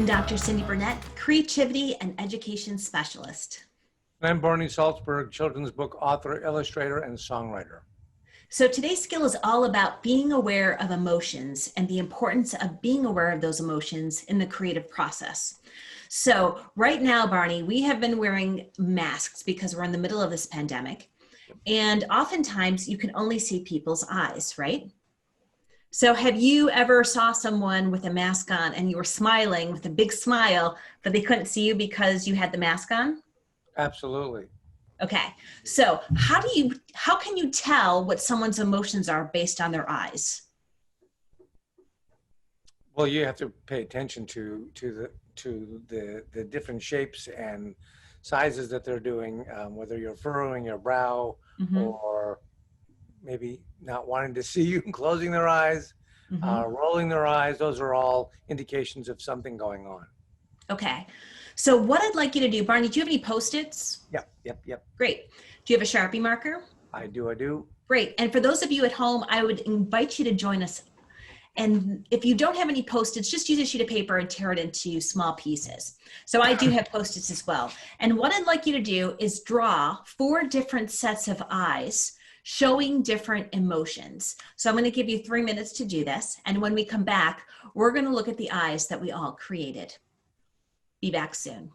Dr. Cyndi Burnett, Creativity and Education Specialist. I'm Barney Saltzberg, children's book author, illustrator, and songwriter. So today's skill is all about being aware of emotions and the importance of being aware of those emotions in the creative process. So right now, Barney, we have been wearing masks because we're in the middle of this pandemic. And oftentimes you can only see people's eyes, right? So have you ever saw someone with a mask on and you were smiling with a big smile, but they couldn't see you because you had the mask on? Absolutely. Okay. So how can you tell what someone's emotions are based on their eyes? Well, you have to pay attention to the different shapes and sizes that they're doing, whether you're furrowing your brow or maybe not wanting to see you and closing their eyes, rolling their eyes. Those are all indications of something going on. Okay. So what I'd like you to do, Barney, do you have any Post-its? Yep. Great. Do you have a Sharpie marker? I do. Great. And for those of you at home, I would invite you to join us. And if you don't have any Post-its, just use a sheet of paper and tear it into small pieces. So I do have Post-its as well. And what I'd like you to do is draw 4 different sets of eyes showing different emotions. So I'm going to give you 3 minutes to do this. And when we come back, we're going to look at the eyes that we all created. Be back soon.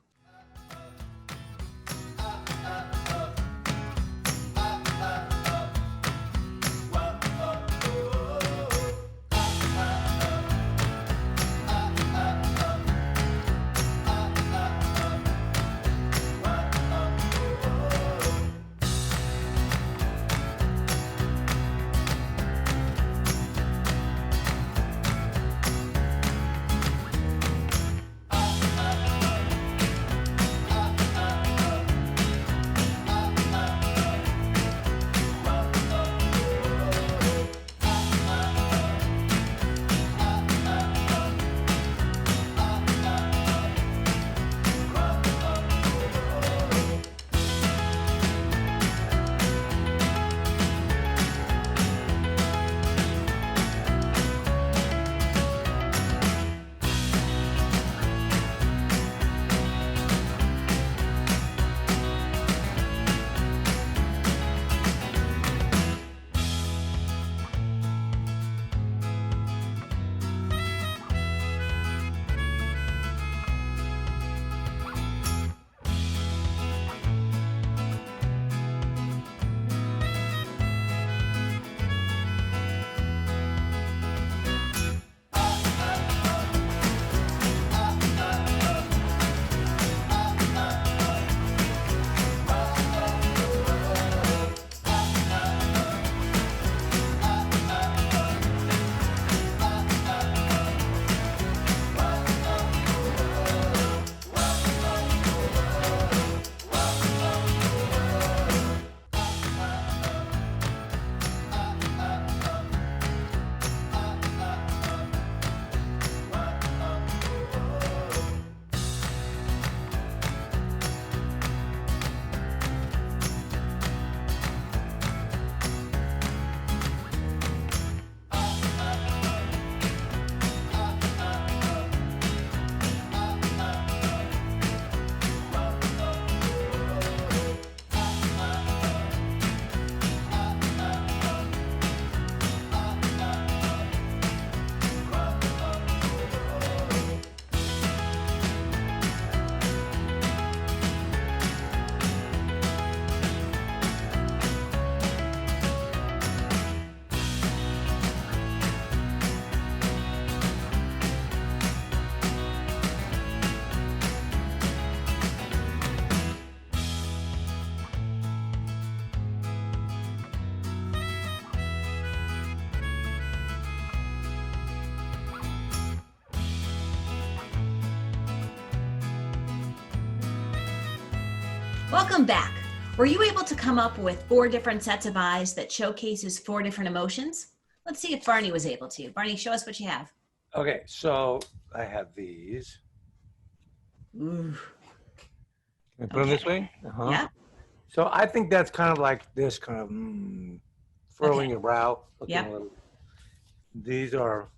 Welcome back. Were you able to come up with 4 different sets of eyes that showcases 4 different emotions? Let's see if Barney was able to. Barney, show us what you have. Okay, so I have these. Ooh. Can I put them this way? Yeah. So I think that's kind of like this kind of furrowing your brow. Looking Yep. a little. These are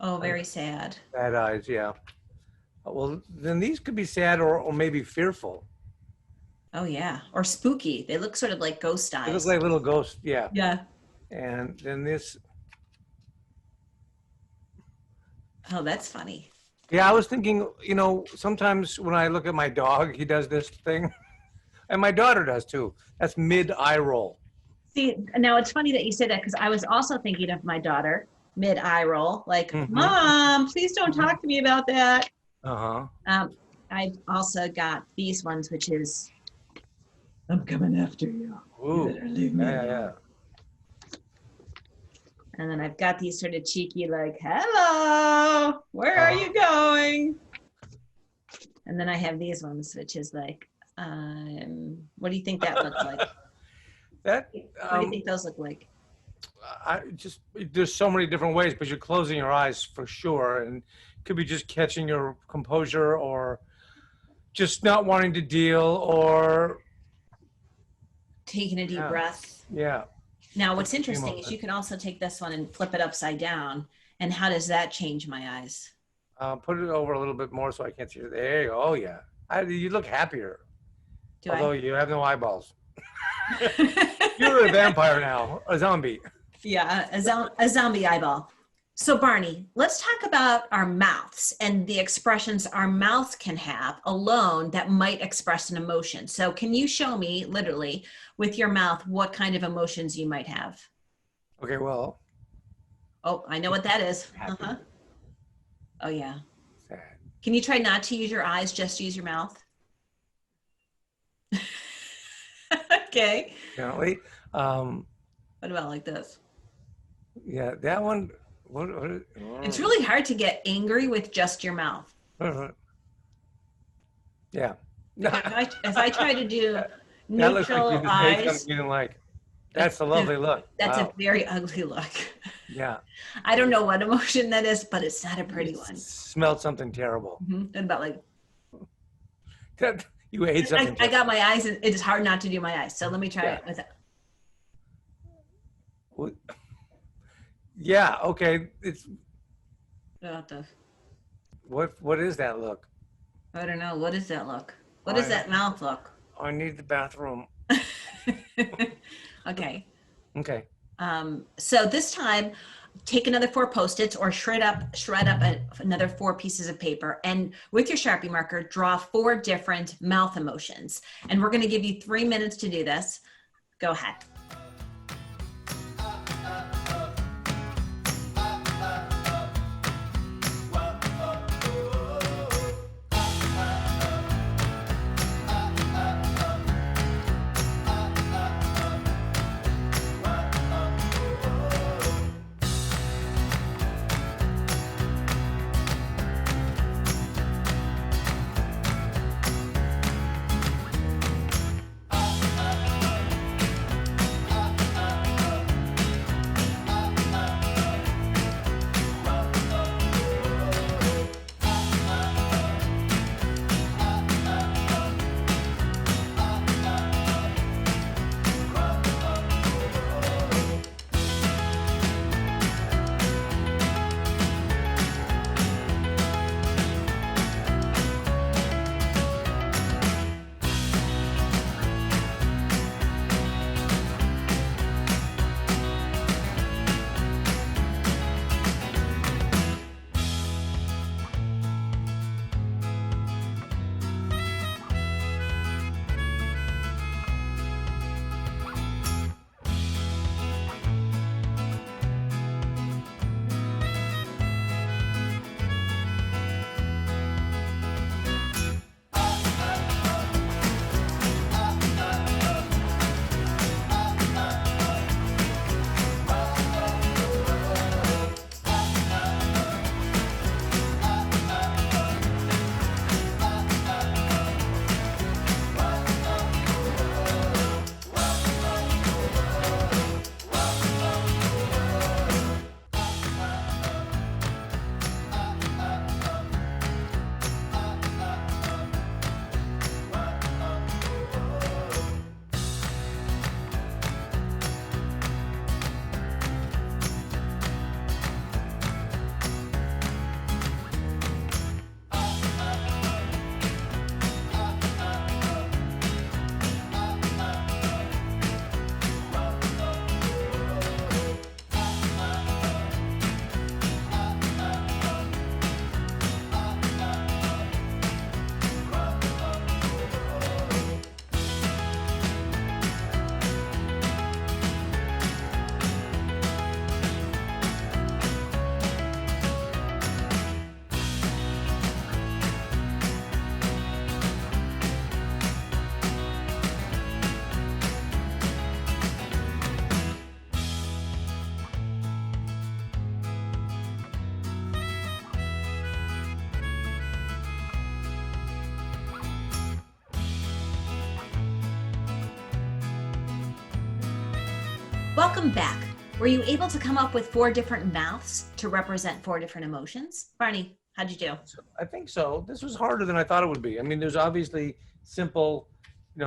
Oh, very sad. sad eyes, yeah. Well, then these could be sad or maybe fearful. Oh yeah, or spooky. They look sort of like ghost They look eyes. like little ghosts, yeah. Yeah. And then this, Oh, that's funny. yeah, I was thinking, you know, sometimes when I look at my dog, he does this thing, and my daughter does too. That's mid-eye roll. See, now it's funny that you say that because I was also thinking of my daughter, mid eye roll, like, Mom, please don't talk to me about that. I've also got these ones, which is, I'm coming after you. Ooh, You better leave me alone. yeah. And then I've got these sort of cheeky, like, hello, where are you going? And then I have these ones, which is like, what do you think that looks like? That, What do you think those look like? there's so many different ways, but you're closing your eyes for sure. And it could be just catching your composure or just not wanting to deal or. Taking a deep breath. Yeah. Now, what's interesting is you can also take this one and flip it upside down. And how does that change my eyes? Put it over a little bit more so I can't see it. There you go. Oh, yeah. You look happier. Although you have no eyeballs. You're a vampire now, a zombie. Yeah, a zombie eyeball. So Barney, let's talk about our mouths and the expressions our mouth can have alone that might express an emotion. So can you show me literally with your mouth what kind of emotions you might have? Okay, well. Oh, I know what that is. Oh yeah. Sad. Can you try not to use your eyes, just use your mouth? Okay. Gently. What about like this? Yeah, that one. It's really hard to get angry with just your mouth. Yeah. If I try to do that looks neutral like you eyes, just you didn't like. That's a lovely look. That's wow. a very ugly look. Yeah. I don't know what emotion that is, but it's not a pretty one. Smelled something terrible. And about like. You ate something. I got my eyes, and it's hard not to do my eyes. So let me try it with it. What? Yeah. Okay. It's. What is that look? I don't know. What does that look? What does that mouth look? I need the bathroom. Okay. Okay. So this time, take another 4 Post-its or shred up another 4 pieces of paper, and with your Sharpie marker, draw 4 different mouth emotions. And we're going to give you 3 minutes to do this. Go ahead. Welcome back. Were you able to come up with 4 different mouths to represent 4 different emotions? Barney, how'd you do? I think so. This was harder than I thought it would be. I mean, there's obviously simple,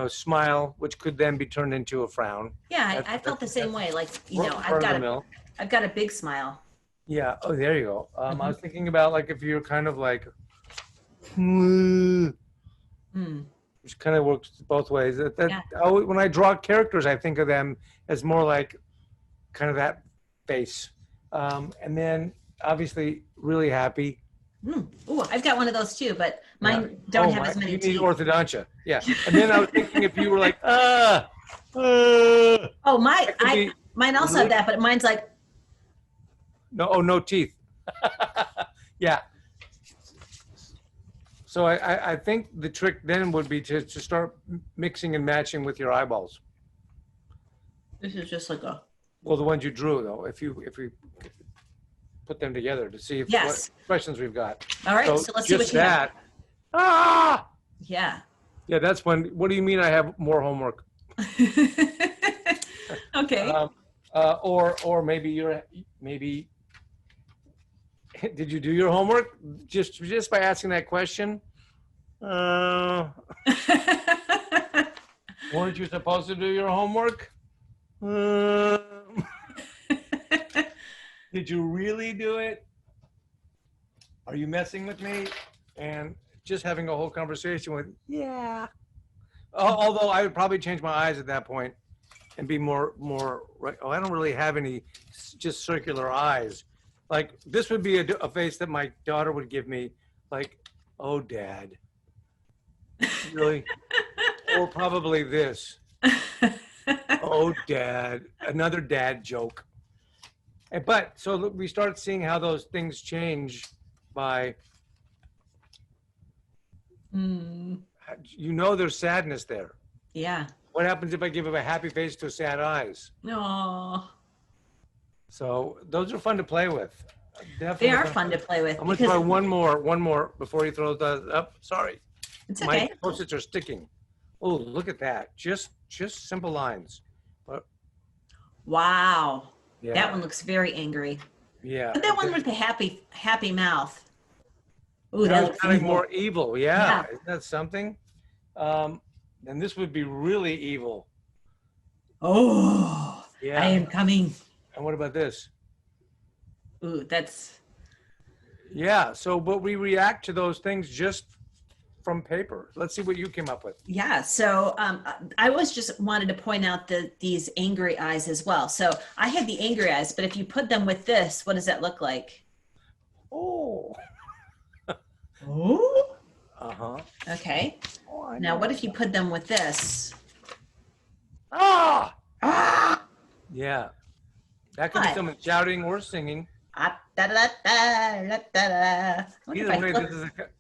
smile, which could then be turned into a frown. Yeah, I felt the same way. Like, I've got a big smile. Yeah. Oh, there you go. I was thinking about like if you're kind of like, which kind of works both ways. When I draw characters, I think of them as more like kind of that face. And then obviously really happy. Ooh, I've got one of those too, but mine don't have as many you teeth. need orthodontia. Yeah. And then I was thinking if you were like, mine also have that, but mine's like, no teeth. Yeah. So I think the trick then would be to start mixing and matching with your eyeballs. This is just like a. Well, the ones you drew though, if we put them together to see what expressions we've got. All right, so let's see what you have. Yeah. Yeah, that's when. What do you mean? I have more homework. Okay. Or maybe. Did you do your homework just by asking that question? Weren't you supposed to do your homework? Did you really do it? Are you messing with me? And just having a whole conversation with, yeah. Although I would probably change my eyes at that point and be more, I don't really have any just circular eyes. Like this would be a face that my daughter would give me, like, oh, Dad. Really? Or probably this. Oh, Dad. Another dad joke. But so we start seeing how those things change by, there's sadness there. Yeah. What happens if I give him a happy face to sad eyes? No. So those are fun to play with. Definitely. They are fun to play with. I'm going to try one more before you throw those up. Sorry. It's okay. My Post-its are sticking. Oh, look at that. Just simple lines. Wow. Yeah. That one looks very angry. Yeah. But that one with the happy mouth. Ooh, that looks kind of more evil. Yeah. Isn't that something? And this would be really evil. Oh, yeah. I am coming. And what about this? Ooh, that's. Yeah. So, but we react to those things just from paper. Let's see what you came up with. Yeah. So I just wanted to point out these angry eyes as well. So I have the angry eyes, but if you put them with this, what does that look like? Oh. Oh. Uh-huh. Okay. Oh, now, what if you put them with this? Ah! Yeah. That could be someone shouting or singing. Either way,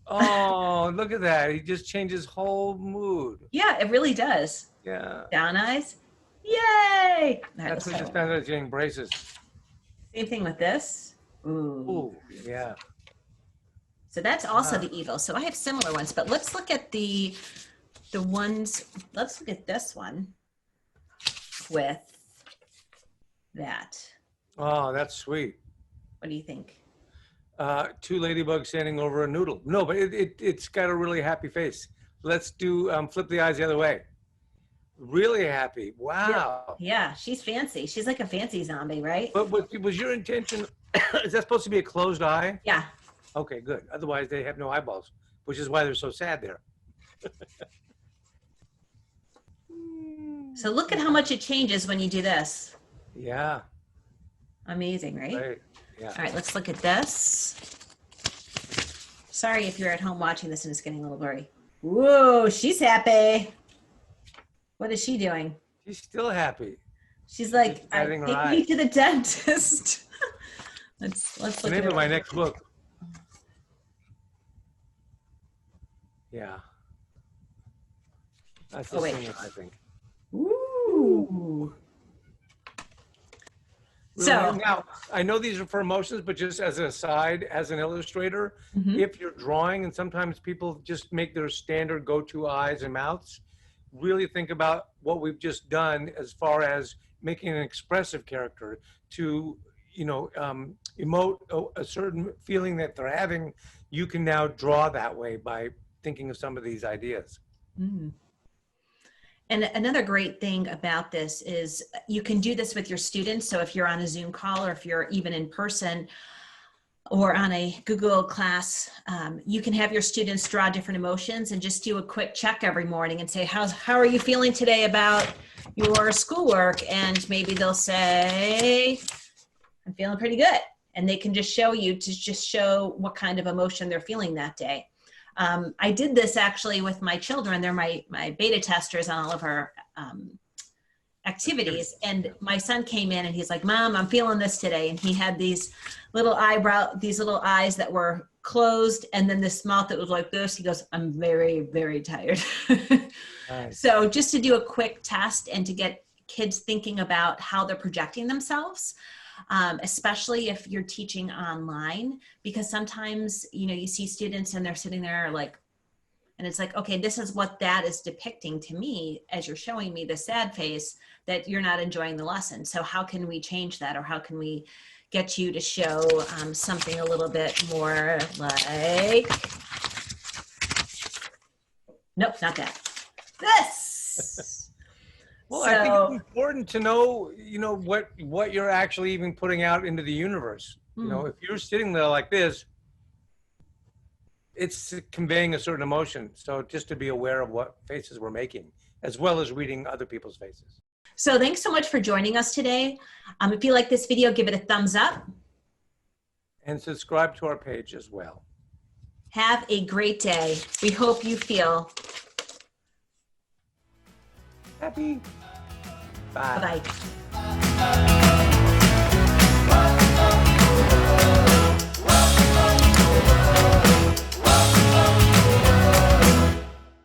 oh, look at that. He just changed his whole mood. Yeah, it really does. Yeah. Down eyes. Yay! That's what just found out getting braces. Same thing with this. Ooh, yeah. So that's also the evil. So I have similar ones, but let's look at the ones. Let's look at this one with that. Oh, that's sweet. What do you think? 2 ladybugs standing over a noodle. No, but it's got a really happy face. Let's do flip the eyes the other way. Really happy. Wow. Yeah, she's fancy. She's like a fancy zombie, right? But was your intention? Is that supposed to be a closed eye? Yeah. Okay, good. Otherwise, they have no eyeballs, which is why they're so sad there. So look at how much it changes when you do this. Yeah. Amazing, right? Right. Yeah. All right, let's look at this. Sorry if you're at home watching this and it's getting a little blurry. Whoa, she's happy. What is she doing? She's still happy. She's like, take me to the dentist. let's look at maybe my next book. Yeah. That's the singer, I think. Ooh. Really? So now I know these are for emotions, but just as an aside, as an illustrator, if you're drawing, and sometimes people just make their standard go-to eyes and mouths, really think about what we've just done as far as making an expressive character, to, emote a certain feeling that they're having, you can now draw that way by thinking of some of these ideas. Mm. And another great thing about this is you can do this with your students. So if you're on a Zoom call, or if you're even in person or on a Google class, you can have your students draw different emotions and just do a quick check every morning and say, how are you feeling today about your schoolwork? And maybe they'll say, I'm feeling pretty good. And they can just show you, to just show what kind of emotion they're feeling that day. I did this actually with my children. They're my beta testers on all of our activities. And my son came in and he's like, Mom, I'm feeling this today. And he had these little eyes that were closed, and then this mouth that was like this. He goes, I'm very, very tired. Nice. So just to do a quick test and to get kids thinking about how they're projecting themselves. Especially if you're teaching online, because sometimes, you see students and they're sitting there like, and it's like, okay, this is what that is depicting to me as you're showing me the sad face, that you're not enjoying the lesson. So how can we change that? Or how can we get you to show something a little bit more like, nope, not that. This. Well, I think it's important to know, what you're actually even putting out into the universe. If you're sitting there like this, it's conveying a certain emotion. So just to be aware of what faces we're making, as well as reading other people's faces. So thanks so much for joining us today. If you like this video, give it a thumbs up. And subscribe to our page as well. Have a great day. We hope you feel happy. Bye. Bye-bye.